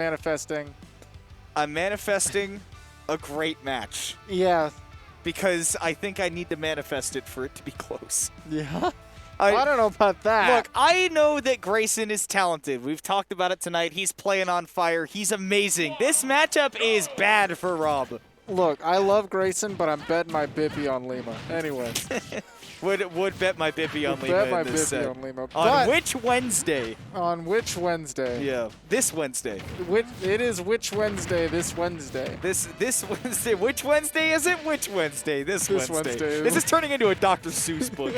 manifesting. I'm manifesting a great match. Yeah. Because I think I need to manifest it for it to be close. Yeah? I don't know about that. Look, I know that Grayson is talented. We've talked about it tonight. He's playing on fire. He's amazing. This matchup is bad for Rob. Look, I love Grayson, but I'm betting my Bippy on Lima. Anyway. Would bet my Bippy on Lima in this set. On Lima. On which Wednesday? On which Wednesday? Yeah, this Wednesday. It is which Wednesday this Wednesday? This Wednesday. Which Wednesday is it? Which Wednesday? This Wednesday. Wednesday. This is turning into a Dr. Seuss book.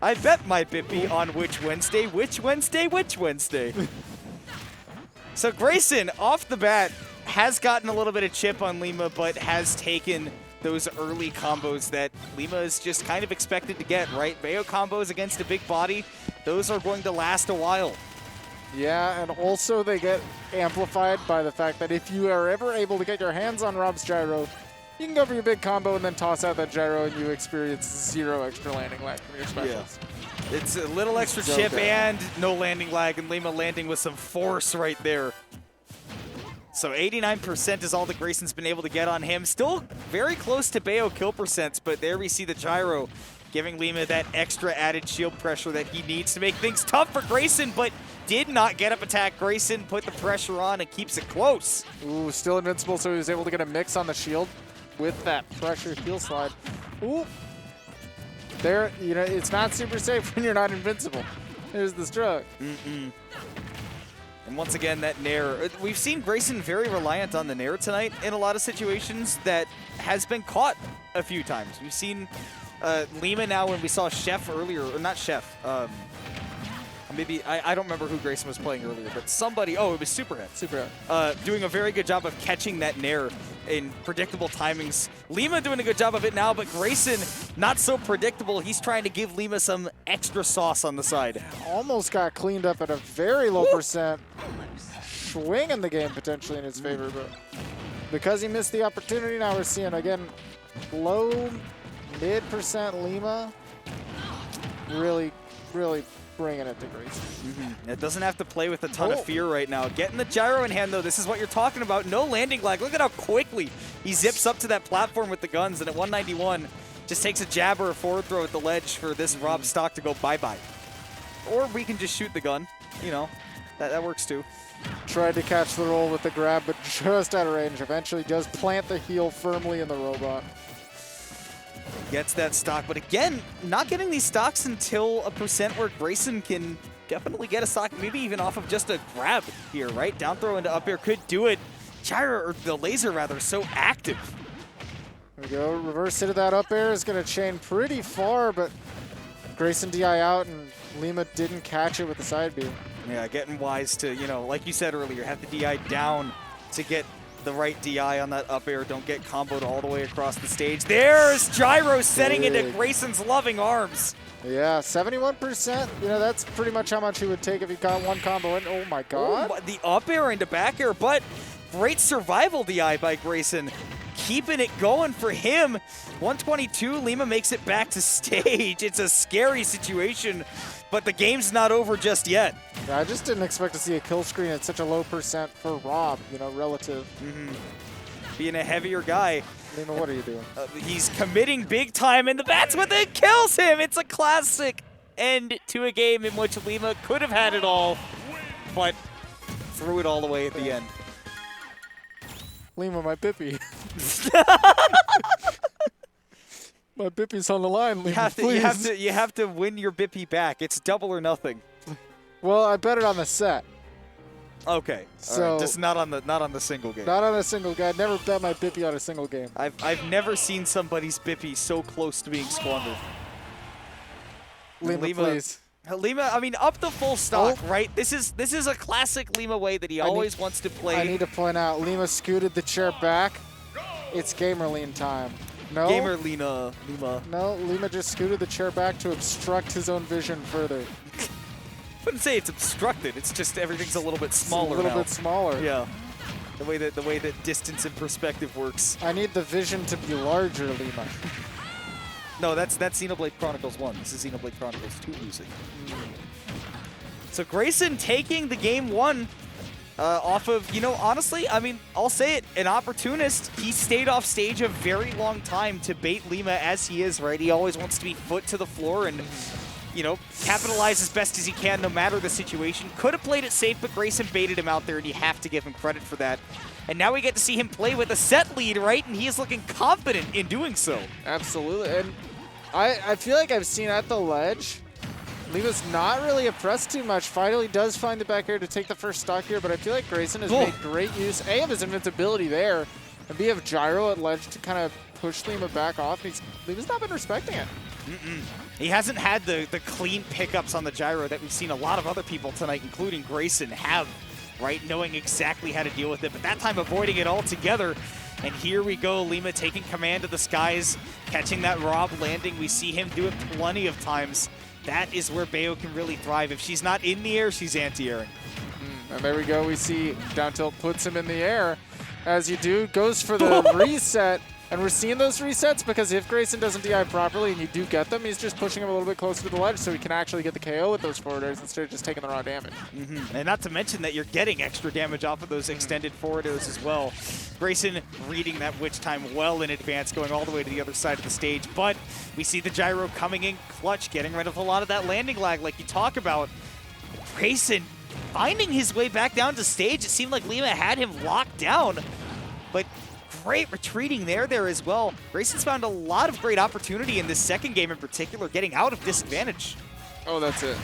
I bet my Bippy on which Wednesday, which Wednesday, which Wednesday. So Grayson, off the bat, has gotten a little bit of chip on Lima, but has taken those early combos that Lima is just kind of expected to get, right? Bayo combos against a big body, those are going to last a while. Yeah, and also they get amplified by the fact that if you are ever able to get your hands on Rob's gyro, you can go for your big combo and then toss out that gyro and you experience 0 extra landing lag from your specials. Yeah. It's a little extra chip and no landing lag, and Lima landing with some force right there. So 89% is all that Grayson's been able to get on him. Still very close to Bayo kill percents, but there we see the gyro giving Lima that extra added shield pressure that he needs to make things tough for Grayson, but did not get up attack. Grayson put the pressure on and keeps it close. Ooh, still invincible, so he was able to get a mix on the shield with that pressure heel slide. Ooh. There, you know, it's not super safe when you're not invincible. There's the stroke. And once again, that nair. We've seen Grayson very reliant on the nair tonight in a lot of situations that has been caught a few times. We've seen Lima now when we saw Chef earlier, or not Chef. Maybe, I don't remember who Grayson was playing earlier, but somebody, oh, it was Superhead. Superhead. Doing a very good job of catching that nair in predictable timings. Lima doing a good job of it now, but Grayson, not so predictable. He's trying to give Lima some extra sauce on the side. Almost got cleaned up at a very low percent. Swinging the game potentially in his favor, but because he missed the opportunity, now we're seeing, again, low, mid% Lima. Really bringing it to Grayson. It doesn't have to play with a ton of fear right now. Getting the gyro in hand, though, this is what you're talking about. No landing lag. Look at how quickly he zips up to that platform with the guns, and at 191, just takes a jab or a forward throw at the ledge for this Rob stock to go bye-bye. Or we can just shoot the gun. You know, that works too. Tried to catch the roll with the grab, but just out of range. Eventually does plant the heel firmly in the robot. Gets that stock, but again, not getting these stocks until a percent where Grayson can definitely get a stock, maybe even off of just a grab here, right? Down throw into up air could do it. Gyro, or the laser rather, so active. There we go, reverse into that up air is gonna chain pretty far, but Grayson DI out and Lima didn't catch it with the side B. Yeah, getting wise to, you know, like you said earlier, have the DI down to get the right DI on that up air. Don't get comboed all the way across the stage. There's Gyro setting into Grayson's loving arms. Yeah, 71%. You know, that's pretty much how much he would take if he got one combo in. Oh my god. Oh, the up air into back air, but great survival DI by Grayson. Keeping it going for him. 122, Lima makes it back to stage. It's a scary situation, but the game's not over just yet. Yeah, I just didn't expect to see a kill screen at such a low percent for Rob, you know, relative. Being a heavier guy. Lima, what are you doing? He's committing big time, and the bats with it kills him. It's a classic end to a game in which Lima could have had it all, but threw it all away at the end. Lima, my Bippy. My Bippy's on the line, Lima, please. You have to win your Bippy back. It's double or nothing. Well, I bet it on the set. Okay, so just not on the single game. Not on a single game. I'd never bet my Bippy on a single game. I've never seen somebody's Bippy so close to being squandered. Lima, please. Lima, I mean, up the full stock, right? This is a classic Lima way that he always wants to play. I need to point out, Lima scooted the chair back. It's Gamerlean time. No. Lima. No, Lima just scooted the chair back to obstruct his own vision further. I wouldn't say it's obstructed. It's just everything's a little bit smaller. It's a little bit smaller. Yeah. The way that distance and perspective works. I need the vision to be larger, Lima. No, that's Xenoblade Chronicles 1. This is Xenoblade Chronicles 2 music. So Grayson taking the game 1. off of, you know, honestly, I mean, I'll say it, an opportunist. He stayed off stage a very long time to bait Lima as he is, right? He always wants to be foot to the floor and, you know, capitalize as best as he can no matter the situation. Could have played it safe, but Grayson baited him out there, and you have to give him credit for that. And now we get to see him play with a set lead, right? And he is looking confident in doing so. Absolutely. And I feel like I've seen at the ledge, Lima's not really oppressed too much. Finally does find the back air to take the first stock here, but I feel like Grayson has made great use, A, of his invincibility there, and B, of gyro at ledge to kind of push Lima back off. Lima's not been respecting it. He hasn't had the clean pickups on the gyro that we've seen a lot of other people tonight, including Grayson, have, right? Knowing exactly how to deal with it, but that time avoiding it altogether. And here we go, Lima taking command of the skies, catching that Rob landing. We see him do it plenty of times. That is where Bayo can really thrive. If she's not in the air, she's anti-airing. And there we go. We see down tilt puts him in the air. As you do, goes for the reset. And we're seeing those resets because if Grayson doesn't DI properly and you do get them, he's just pushing him a little bit closer to the ledge so he can actually get the KO with those forward airs instead of just taking the raw damage. And not to mention that you're getting extra damage off of those extended forward airs as well. Grayson reading that witch time well in advance, going all the way to the other side of the stage. But we see the gyro coming in clutch, getting rid of a lot of that landing lag like you talk about. Grayson finding his way back down to stage. It seemed like Lima had him locked down, but great retreating there as well. Grayson's found a lot of great opportunity in this second game in particular, getting out of disadvantage. Oh, that's it.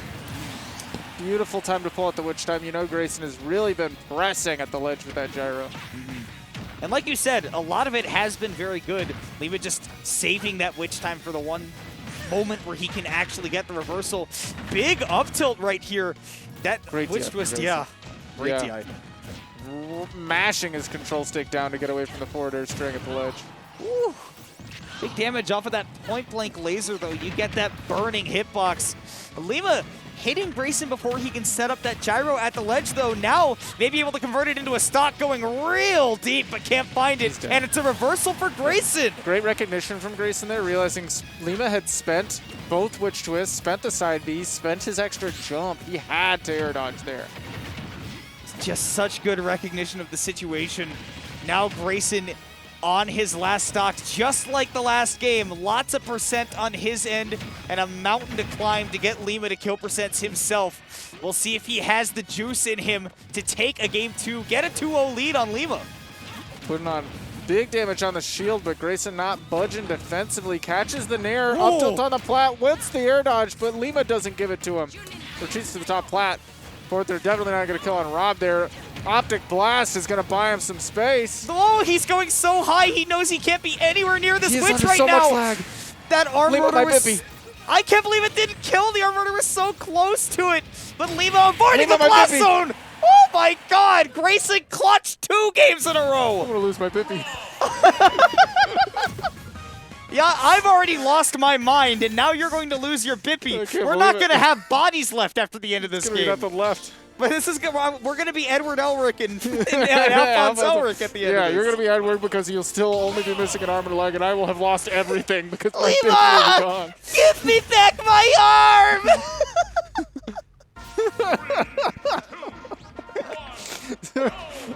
Beautiful time to pull out the witch time. You know Grayson has really been pressing at the ledge with that gyro. And like you said, a lot of it has been very good. Lima just saving that witch time for the one moment where he can actually get the reversal. Big up tilt right here. That great witch twist, yeah. Great DI. Mashing his control stick down to get away from the forward air string at the ledge. Woo. Big damage off of that point-blank laser, though. You get that burning hitbox. Lima hitting Grayson before he can set up that gyro at the ledge, though. Now, maybe able to convert it into a stock going real deep, but can't find it. And it's a reversal for Grayson. Great recognition from Grayson there, realizing Lima had spent both witch twists, spent the side B, spent his extra jump. He had to air dodge there. Just such good recognition of the situation. Now Grayson on his last stock, just like the last game. Lots of percent on his end and a mountain to climb to get Lima to kill percents himself. We'll see if he has the juice in him to take a game 2, get a 2-0 lead on Lima. Putting on big damage on the shield, but Grayson not budging defensively. Catches the nair, up tilt on the plat, wins the air dodge, but Lima doesn't give it to him. Retreats to the top plat. Fourth, they're definitely not going to kill on Rob there. Optic Blast is going to buy him some space. Oh, he's going so high, he knows he can't be anywhere near this witch right so now. Much lag. That arm rotor was... Bippy. I can't believe it didn't kill. The arm rotor was so close to it. But Lima avoiding the blast zone. Oh my God, Grayson clutched 2 games in a row. I'm going to lose my Bippy. Yeah, I've already lost my mind, and now you're going to lose your Bippy. We're not going to have bodies left after the end of this game. Nothing left. But this is good. We're going to be Edward Elric and Alphonse Elric at the end of this. You're going to be Edward because you'll still only be missing an arm and a leg, and I will have lost everything because my Bippy will be gone. Give me back my arm!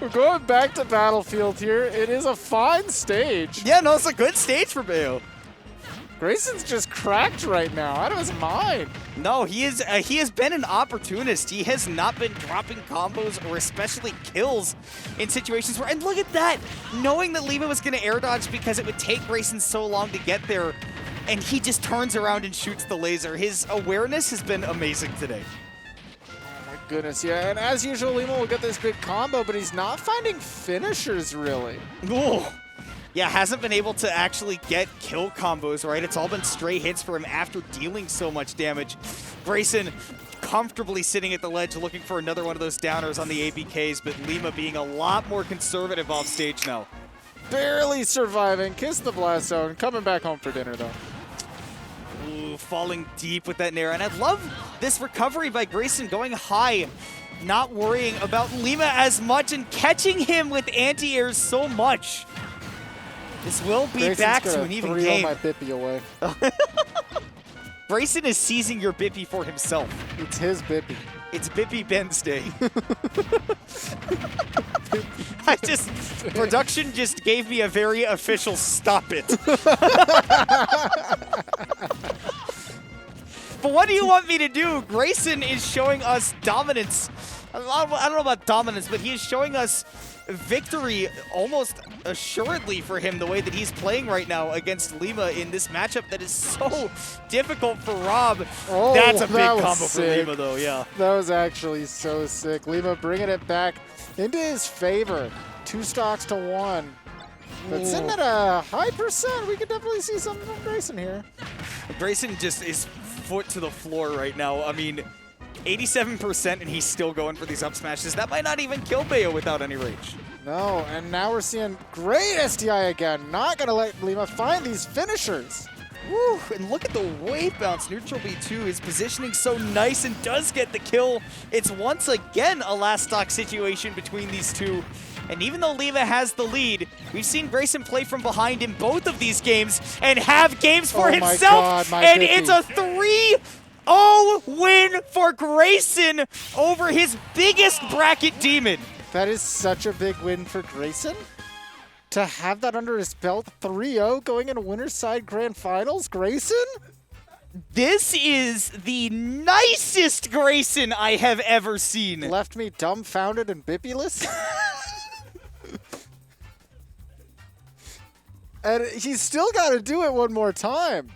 We're going back to Battlefield here. It is a fine stage. Yeah, no, it's a good stage for Bayo. Grayson's just cracked right now, out of his mind. No, he has been an opportunist. He has not been dropping combos or especially kills in situations where, and look at that, knowing that Lima was going to air dodge because it would take Grayson so long to get there, and he just turns around and shoots the laser. His awareness has been amazing today. Goodness, yeah, and as usual, Lima will get this big combo, but he's not finding finishers, really. Ooh. Yeah, hasn't been able to actually get kill combos, right? It's all been straight hits for him after dealing so much damage. Grayson comfortably sitting at the ledge looking for another one of those downers on the ABKs, but Lima being a lot more conservative off stage now. Barely surviving, kiss the blast zone, coming back home for dinner, though. Ooh, falling deep with that nair. And I love this recovery by Grayson going high, not worrying about Lima as much and catching him with anti-airs so much. This will be Grayson's back to an even game. My Bippy away. Grayson is seizing your Bippy for himself. It's his Bippy. It's Bippy Ben's day. Production just gave me a very official stop it. But what do you want me to do? Grayson is showing us dominance. I don't know about dominance, but he is showing us victory almost assuredly for him the way that he's playing right now against Lima in this matchup that is so difficult for Rob. Oh, that's a big that was combo sick. for Lima though, yeah. That was actually so sick. Lima bringing it back into his favor. 2 stocks to 1. But sitting at a high percent, we could definitely see something from Grayson here. Grayson just is foot to the floor right now. I mean, 87% and he's still going for these up smashes. That might not even kill Bayo without any rage. No, and now we're seeing great SDI again. Not going to let Lima find these finishers. Woo, and look at the wave bounce. Neutral B2 is positioning so nice and does get the kill. It's once again a last stock situation between these two. And even though Lima has the lead, we've seen Grayson play from behind in both of these games and have games for himself. And it's a 3-0 win for Grayson over his biggest bracket demon. That is such a big win for Grayson. To have that under his belt, 3-0 going into Winner's Side Grand Finals, Grayson? This is the nicest Grayson I have ever seen. Left me dumbfounded and bippyless. And he's still got to do it one more time.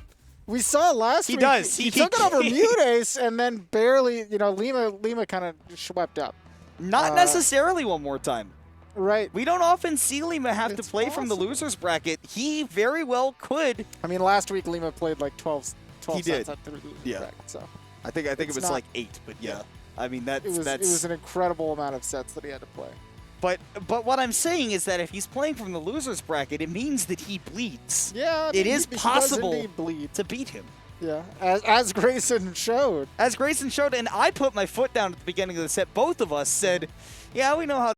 We saw last week. He does. He took it over Mutace and then barely, you know, Lima kind of swept up. Not necessarily one more time. Right. We don't often see Lima have to play from the loser's bracket. He very well could. I mean, last week Lima played like 12 he sets did. through the loser's bracket, so. I think it was like 8, but yeah. I mean, it was an incredible amount of sets that he had to play. But what I'm saying is that if he's playing from the loser's bracket, it means that he bleeds. Yeah, it is possible he bleed. to beat him. Yeah, as Grayson showed. As Grayson showed, and I put my foot down at the beginning of the set. Both of us said, yeah, we know how